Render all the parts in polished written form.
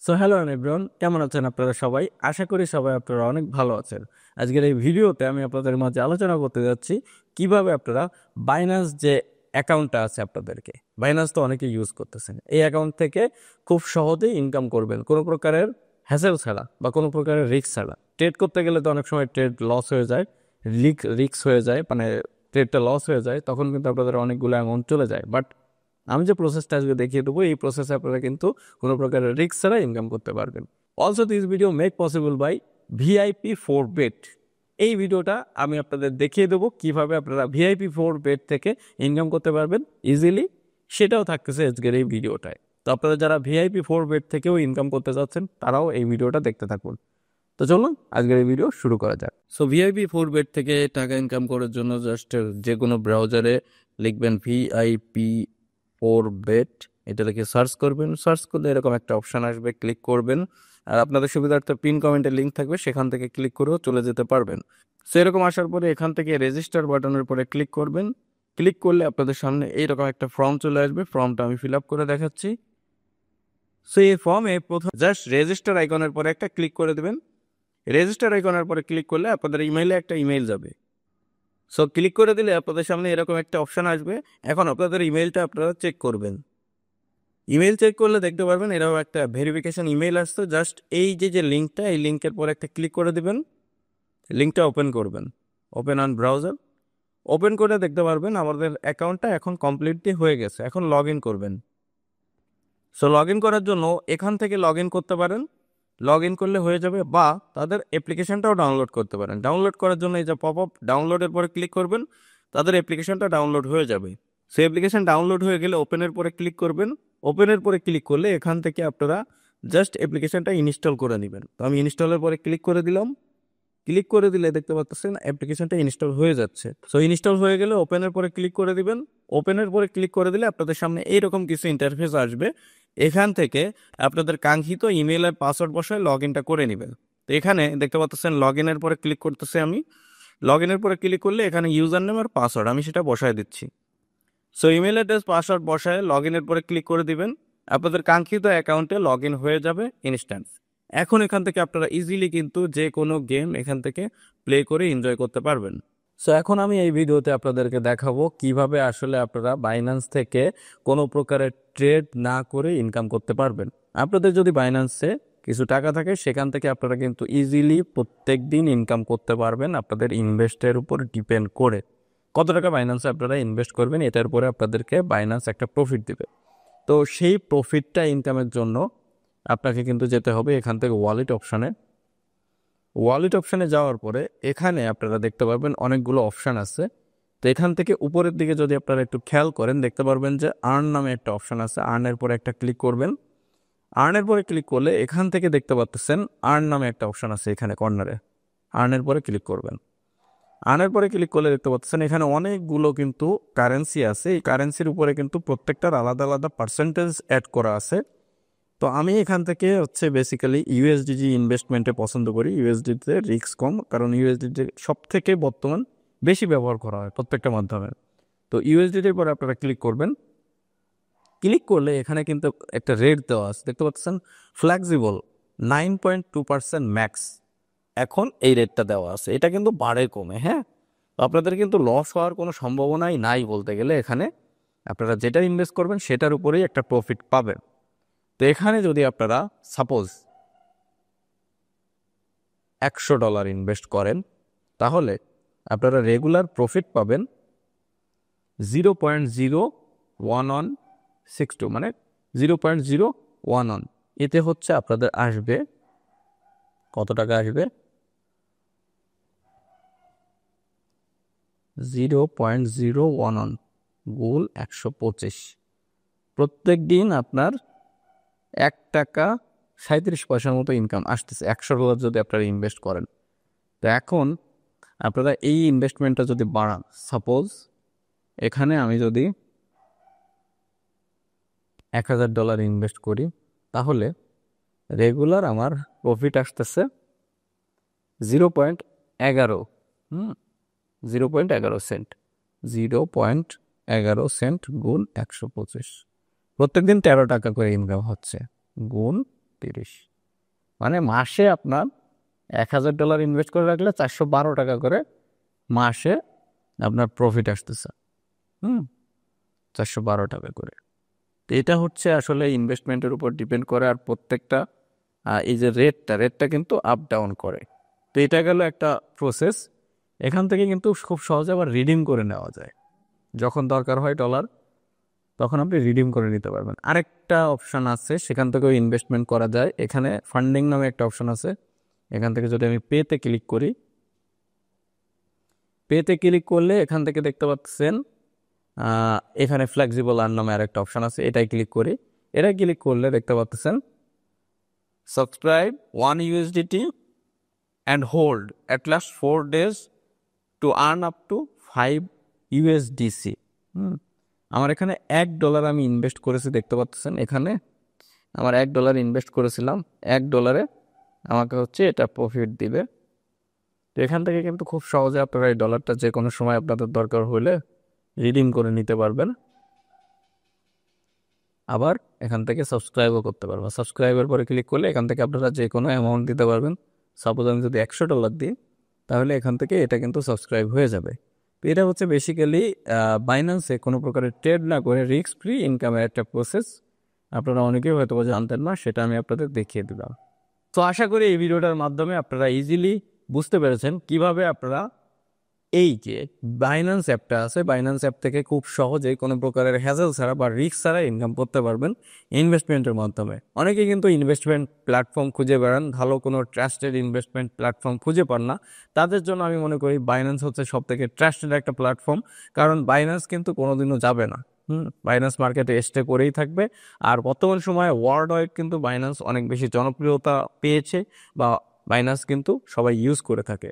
So hello everyone, কেমন আছেন আপনারা সবাই? আশা করি সবাই আপনারা অনেক ভালো আছেন। আজকের এই ভিডিওতে আমি আপনাদের মাঝে আলোচনা করতে যাচ্ছি কিভাবে আপনারা বাইন্যান্স যে অ্যাকাউন্টটা আছে আপনাদেরকে, বাইন্যান্স তো অনেকে ইউজ করতেছেন, এই অ্যাকাউন্ট থেকে খুব সহজেই ইনকাম করবেন কোনো প্রকারের হ্যাসেল ছাড়া বা কোনো প্রকারের রিস্ক ছাড়া। ট্রেড করতে গেলে তো অনেক সময় ট্রেড লস হয়ে যায়, রিস্ক হয়ে যায়, মানে ট্রেডটা লস হয়ে যায়, তখন কিন্তু আপনাদের অনেকগুলো অ্যামাউন্ট চলে যায়। বাট আমি যে প্রসেসটা আজকে দেখিয়ে দেবো, এই প্রসেসে আপনারা কিন্তু কোনো প্রকারের রিস্ক ছাড়া ইনকাম করতে পারবেন। Also this video make possible by VIP four bet. এই ভিডিওটা আমি আপনাদের দেখিয়ে দেবো কিভাবে আপনারা ভিআইপি ফোর বেট থেকে ইনকাম করতে পারবেন ইজিলি, সেটাও থাকতেছে আজকের এই ভিডিওটায়। তো আপনারা যারা ভিআইপি ফোর বেট থেকেও ইনকাম করতে চাচ্ছেন তারাও এই ভিডিওটা দেখতে থাকুন। তো চলুন আজকের এই ভিডিও শুরু করা যাক। সো ভিআইপি ফোর বেট থেকে টাকা ইনকাম করার জন্য জাস্ট যে কোনো ব্রাউজারে লিখবেন ভিআইপি ফোর বেট, এটা লিখে সার্চ করবেন। সার্চ করলে এরকম একটা অপশন আসবে, ক্লিক করবেন। আর আপনাদের সুবিধার্থে পিন কমেন্টে লিঙ্ক থাকবে, সেখান থেকে ক্লিক করেও চলে যেতে পারবেন। সো এরকম আসার পরে এখান থেকে রেজিস্টার বাটনের পরে ক্লিক করবেন। ক্লিক করলে আপনাদের সামনে এইরকম একটা ফর্ম চলে আসবে, ফর্মটা আমি ফিল আপ করে দেখাচ্ছি। সো এই ফর্মে প্রথম জাস্ট রেজিস্টার আইকনের পরে একটা ক্লিক করে দেবেন। রেজিস্টার আইকনের পরে ক্লিক করলে আপনাদের ইমেইলে একটা ইমেইল যাবে। সো ক্লিক করে দিলে আপনাদের সামনে এরকম একটা অপশন আসবে। এখন আপনাদের ইমেইলটা আপনারা চেক করবেন। ইমেইল চেক করলে দেখতে পারবেন এরকম একটা ভেরিফিকেশন ইমেইল আসছে। জাস্ট এই যে লিঙ্কটা, এই লিঙ্কের পরে একটা ক্লিক করে দিবেন। লিঙ্কটা ওপেন করবেন, ওপেন অন ব্রাউজার। ওপেন করে দেখতে পারবেন আমাদের অ্যাকাউন্টটা এখন কমপ্লিটলি হয়ে গেছে। এখন লগ ইন করবেন। সো লগ ইন করার জন্য এখান থেকে লগ ইন করতে পারেন, লগ ইন করলে হয়ে যাবে, বা তাদের অ্যাপ্লিকেশনটাও ডাউনলোড করতে পারেন। ডাউনলোড করার জন্য এই যে পপ আপ ডাউনলোডের পরে ক্লিক করবেন, তাদের অ্যাপ্লিকেশনটা ডাউনলোড হয়ে যাবে। সেই অ্যাপ্লিকেশন ডাউনলোড হয়ে গেলে ওপেনের পরে ক্লিক করবেন। ওপেনের পরে ক্লিক করলে এখান থেকে আপনারা জাস্ট অ্যাপ্লিকেশনটা ইনস্টল করে নেবেন। তো আমি ইনস্টলের পরে ক্লিক করে দিলাম। ক্লিক করে দিলে দেখতে পাচ্ছেন অ্যাপ্লিকেশনটা ইনস্টল হয়ে যাচ্ছে। সো ইনস্টল হয়ে গেলে ওপেনের পরে ক্লিক করে দিবেন। ওপেনের পরে ক্লিক করে দিলে আপনাদের সামনে এইরকম কিছু ইন্টারফেস আসবে। এখান থেকে আপনাদের কাঙ্ক্ষিত ইমেইলের পাসওয়ার্ড বসায় লগ ইনটা করে নেবেন। তো এখানে দেখতে পাচ্ছেন লগ ইনের পরে ক্লিক করতেছে আমি। লগ ইনের পরে ক্লিক করলে এখানে ইউজার নেম আর পাসওয়ার্ড আমি সেটা বসায় দিচ্ছি। সো ইমেল অ্যাড্রেস পাসওয়ার্ড বসায় লগ ইনের পরে ক্লিক করে দিবেন। আপনাদের কাঙ্ক্ষিত অ্যাকাউন্টে লগ ইন হয়ে যাবে ইনস্ট্যান্ট। এখন এখান থেকে আপনারা ইজিলি কিন্তু যে কোনো গেম এখান থেকে প্লে করে এনজয় করতে পারবেন। সো এখন আমি এই ভিডিওতে আপনাদেরকে দেখাবো কিভাবে আসলে আপনারা বাইন্যান্স থেকে কোনো প্রকারের ট্রেড না করে ইনকাম করতে পারবেন। আপনাদের যদি বাইন্যান্সে কিছু টাকা থাকে, সেখান থেকে আপনারা কিন্তু ইজিলি প্রত্যেক দিন ইনকাম করতে পারবেন আপনাদের ইনভেস্টের উপর ডিপেন্ড করে। কত টাকা বাইন্যান্সে আপনারা ইনভেস্ট করবেন, এটার উপরে আপনাদেরকে বাইন্যান্স একটা প্রফিট দিবে। তো সেই প্রফিটটা ইনকামের জন্য আপনাকে কিন্তু যেতে হবে এখান থেকে ওয়ালেট অপশানে। ওয়ালেট অপশানে যাওয়ার পরে এখানে আপনারা দেখতে পারবেন অনেকগুলো অপশান আছে। তো এখান থেকে উপরের দিকে যদি আপনারা একটু খেয়াল করেন, দেখতে পারবেন যে আর্ন নামে একটা অপশান আছে। আর্নের পরে একটা ক্লিক করবেন। আর্নের পরে ক্লিক করলে এখান থেকে দেখতে পাচ্ছেন আর্ন নামে একটা অপশান আছে এখানে কর্নারে। আর্নের পরে ক্লিক করবেন। আর্নের পরে ক্লিক করলে দেখতে পাচ্ছেন এখানে অনেকগুলো কিন্তু কারেন্সি আছে। এই কারেন্সির উপরে কিন্তু প্রত্যেকটার আলাদা আলাদা পার্সেন্টেজ অ্যাড করা আছে। তো আমি এখান থেকে বেসিক্যালি ইউএসডিজি ইনভেস্টমেন্টে পছন্দ করি। ইউএসডিতে রিস্ক কম, কারণ ইউএসডিতে সব থেকে বর্তমান বেশি ব্যবহার করা হয় প্রত্যেকটা মাধ্যমে। তো ইউএসডিটির পরে আপনারা ক্লিক করবেন। ক্লিক করলে এখানে কিন্তু একটা রেট দেওয়া আছে, দেখতে পাচ্ছেন ফ্লেক্সিবল 9.2% ম্যাক্স। এখন এই রেটটা দেওয়া আছে, এটা কিন্তু বাড়ে কমে। হ্যাঁ, তো আপনাদের কিন্তু লস হওয়ার কোনো সম্ভাবনাই নাই বলতে গেলে। এখানে আপনারা যেটা ইনভেস্ট করবেন সেটার উপরেই একটা প্রফিট পাবেন। তো এখানে যদি আপনারা সাপোজ $100 ইনভেস্ট করেন, তাহলে আপনারা রেগুলার প্রফিট পাবেন 0.0162, মানে 0.011। এতে হচ্ছে আপনাদের আসবে কত টাকা আসবে, 0.011 গুণ 125। প্রত্যেক দিন আপনার $1.37 মতো ইনকাম আসতেছে $100 যদি আপনারা ইনভেস্ট করেন। তো এখন আপনারা এই ইনভেস্টমেন্টটা যদি বাড়ান, সাপোজ এখানে আমি যদি $1000 ইনভেস্ট করি, তাহলে রেগুলার আমার প্রফিট আসতেছে 0.11, 0.11 সেন্ট। 0.11 সেন্ট গুণ 125, প্রত্যেকদিন 13 টাকা করে ইনকাম হচ্ছে, গুণ 30, মানে মাসে আপনার $1000 ইনভেস্ট করে রাখলে 412 টাকা করে মাসে আপনার প্রফিট আসতেছে। 412 টাকা করে। তো এটা হচ্ছে আসলে ইনভেস্টমেন্টের উপর ডিপেন্ড করে, আর প্রত্যেকটা এই যে রেটটা কিন্তু আপ ডাউন করে। তো এটা গেল একটা প্রসেস। এখান থেকে কিন্তু খুব সহজে আবার রিডিম করে নেওয়া যায়। যখন দরকার হয় ডলার, তখন আপনি রিডিম করে নিতে পারবেন। আরেকটা অপশান আছে, সেখান থেকেও ইনভেস্টমেন্ট করা যায়। এখানে ফান্ডিং নামে একটা অপশান আছে। এখান থেকে যদি আমি পেতে ক্লিক করি, পেতে ক্লিক করলে এখান থেকে দেখতে পাচ্ছেন এখানে ফ্লেক্সিবল আর্ন নামে আরেকটা অপশান আছে, এটাই ক্লিক করি। এটা ক্লিক করলে দেখতে পাচ্ছেন subscribe $1 and hold at last 4 days to earn up to $5 আমার এখানে $1 আমি ইনভেস্ট করেছি, দেখতে পাচ্ছেন এখানে আমার $1 ইনভেস্ট করেছিলাম। $1 আমাকে হচ্ছে এটা প্রফিট দিবে। তো এখান থেকে কিন্তু খুব সহজে আপনারা এই ডলারটা যে কোনো সময় আপনাদের দরকার হলে রিডিম করে নিতে পারবেন। আবার এখান থেকে সাবস্ক্রাইবও করতে পারবেন। সাবস্ক্রাইবের পরে ক্লিক করলে এখান থেকে আপনারা যে কোনো অ্যামাউন্ট দিতে পারবেন। সাপোজ আমি যদি $100 দিই, তাহলে এখান থেকে এটা কিন্তু সাবস্ক্রাইব হয়ে যাবে। তো এটা হচ্ছে বেসিক্যালি বাইন্যান্সে কোনো প্রকারের ট্রেড না করে রিস্ক ফ্রি ইনকামের একটা প্রসেস। আপনারা অনেকেই হয়তো জানতেন না, সেটা আমি আপনাদের দেখিয়ে দিলাম। তো আশা করি এই ভিডিওটার মাধ্যমে আপনারা ইজিলি বুঝতে পেরেছেন কিভাবে আপনারা এই যে বাইন্যান্স অ্যাপটা আছে, বাইন্যান্স অ্যাপ থেকে খুব সহজে কোনো প্রকারের হ্যাজেল ছাড়া বা রিস্ক ছাড়া ইনকাম করতে পারবেন ইনভেস্টমেন্টের মাধ্যমে। অনেকেই কিন্তু ইনভেস্টমেন্ট প্ল্যাটফর্ম খুঁজে বেড়ান, ভালো কোনো ট্রাস্টেড ইনভেস্টমেন্ট প্ল্যাটফর্ম খুঁজে পান না। তাদের জন্য আমি মনে করি বাইন্যান্স হচ্ছে সব থেকে ট্রাস্টেড একটা প্ল্যাটফর্ম। কারণ বাইন্যান্স কিন্তু কোনোদিনও যাবে না। বাইন্যান্স মার্কেটে স্টে করেই থাকবে। আর বর্তমান সময়ে ওয়ার্ল্ড ওয়াইড কিন্তু বাইন্যান্স অনেক বেশি জনপ্রিয়তা পেয়েছে, বা বাইন্যান্স কিন্তু সবাই ইউজ করে থাকে।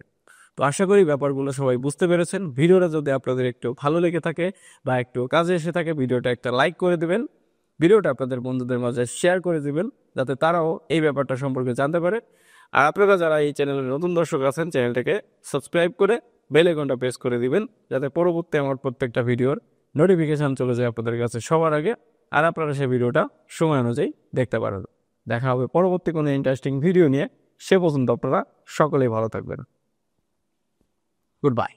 তো আশা করি ব্যাপারগুলো সবাই বুঝতে পেরেছেন। ভিডিওটা যদি আপনাদের একটু ভালো লেগে থাকে বা একটু কাজে এসে থাকে, ভিডিওটা একটা লাইক করে দেবেন, ভিডিওটা আপনাদের বন্ধুদের মাঝে শেয়ার করে দিবেন, যাতে তারাও এই ব্যাপারটা সম্পর্কে জানতে পারে। আর আপনারা যারা এই চ্যানেলের নতুন দর্শক আছেন, চ্যানেলটাকে সাবস্ক্রাইব করে বেল আইকনটা প্রেস করে দিবেন, যাতে পরবর্তী আমার প্রত্যেকটা ভিডিওর নোটিফিকেশান চলে যায় আপনাদের কাছে সবার আগে, আর আপনারা সেই ভিডিওটা সময় অনুযায়ী দেখতে পারেন। দেখা হবে পরবর্তী কোনো ইন্টারেস্টিং ভিডিও নিয়ে। সে পর্যন্ত আপনারা সকলেই ভালো থাকবেন। Goodbye.